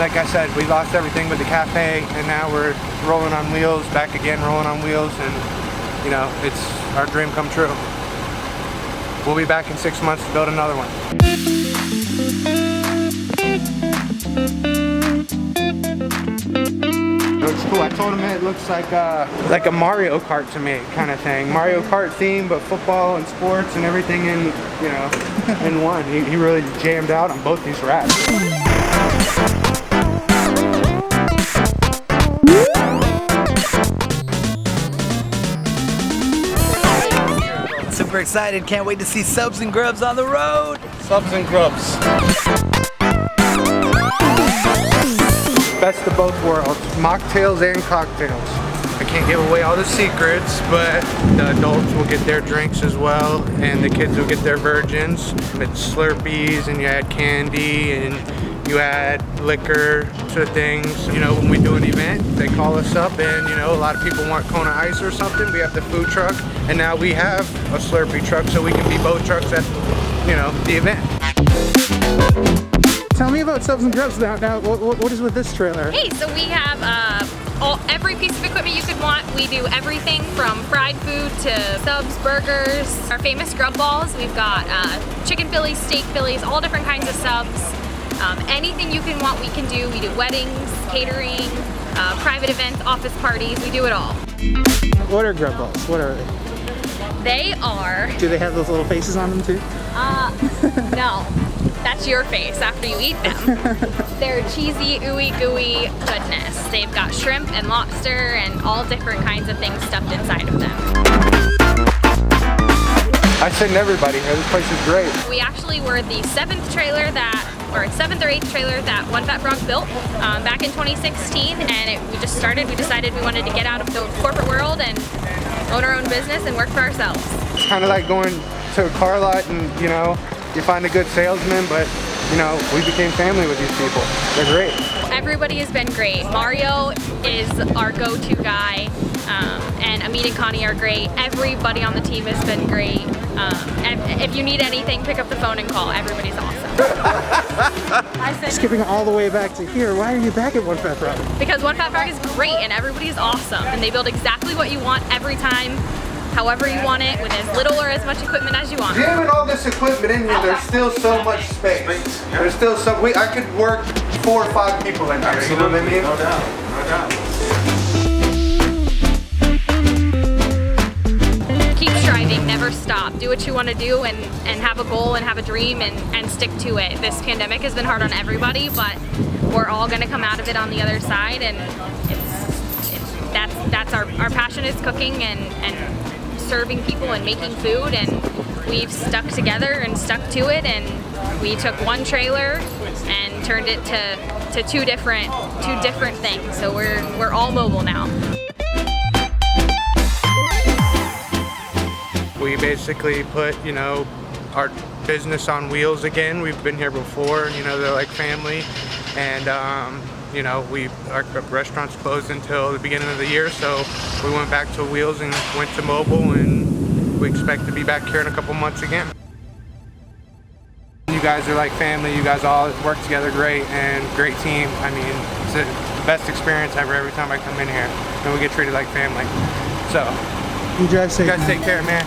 like I said, we lost everything but the cafe, and now we're rolling on wheels, back again rolling on wheels, and you know, it's our dream come true. We'll be back in 6 months to build another one. It looks cool. I told him it looks like a Mario Kart to me, kind of thing. Mario Kart theme, but football and sports and everything in, you know, in one. He really jammed out on both these racks. Super excited, can't wait to see Subs and Grubs on the road. Subs and Grubs. Best of both worlds, mocktails and cocktails. I can't give away all the secrets, but the adults will get their drinks as well, and the kids will get their virgins. It's Slurpees, and you add candy, and you add liquor to things. You know, when we do an event, they call us up, and you know, a lot of people want Kona Ice or something. We have the food truck, and now we have a Slurpee truck, so we can be both trucks at, you know, the event. Tell me about Subs and Grubs now. What is with this trailer? Hey, so we have every piece of equipment you could want. We do everything from fried food to subs, burgers, our famous grub balls. We've got chicken Phillies, steak Phillies, all different kinds of subs. Anything you can want, we can do. We do weddings, catering, private events, office parties. We do it all. What are grub balls? What are they? They are... Do they have those little faces on them too? No. That's your face after you eat them. They're cheesy, ooey gooey goodness. They've got shrimp and lobster and all different kinds of things stuffed inside of them. I send everybody here. This place is great. We actually were the 7th or 8th trailer that One Fat Frog built back in 2016, and we just started. We decided we wanted to get out of the corporate world and own our own business and work for ourselves. It's kind of like going to a car lot and, you know, you find a good salesman, but you know, we became family with these people. They're great. Everybody has been great. Mario is our go-to guy, and Amit and Connie are great. Everybody on the team has been great. If you need anything, pick up the phone and call. Everybody's awesome. Skipping all the way back to here, why are you back at One Fat Frog? Because One Fat Frog is great and everybody's awesome, and they build exactly what you want every time. However you want it, with as little or as much equipment as you want. Jamming all this equipment in here, there's still so much space. There's still some, I could work 4 or 5 people in here, you know what I mean? No doubt, no doubt. Keep striving, never stop. Do what you want to do and have a goal and have a dream and stick to it. This pandemic has been hard on everybody, but we're all gonna come out of it on the other side, and that's our passion is cooking and serving people and making food, and we've stuck together and stuck to it, and we took one trailer and turned it to two different things. So we're all mobile now. We basically put, you know, our business on wheels again. We've been here before, you know, they're like family, and you know, our restaurant's closed until the beginning of the year, so we went back to wheels and went to mobile, and we expect to be back here in a couple months again. You guys are like family. You guys all work together great, and great team. I mean, it's the best experience ever every time I come in here, and we get treated like family. So, you drive safe. You guys take care, man.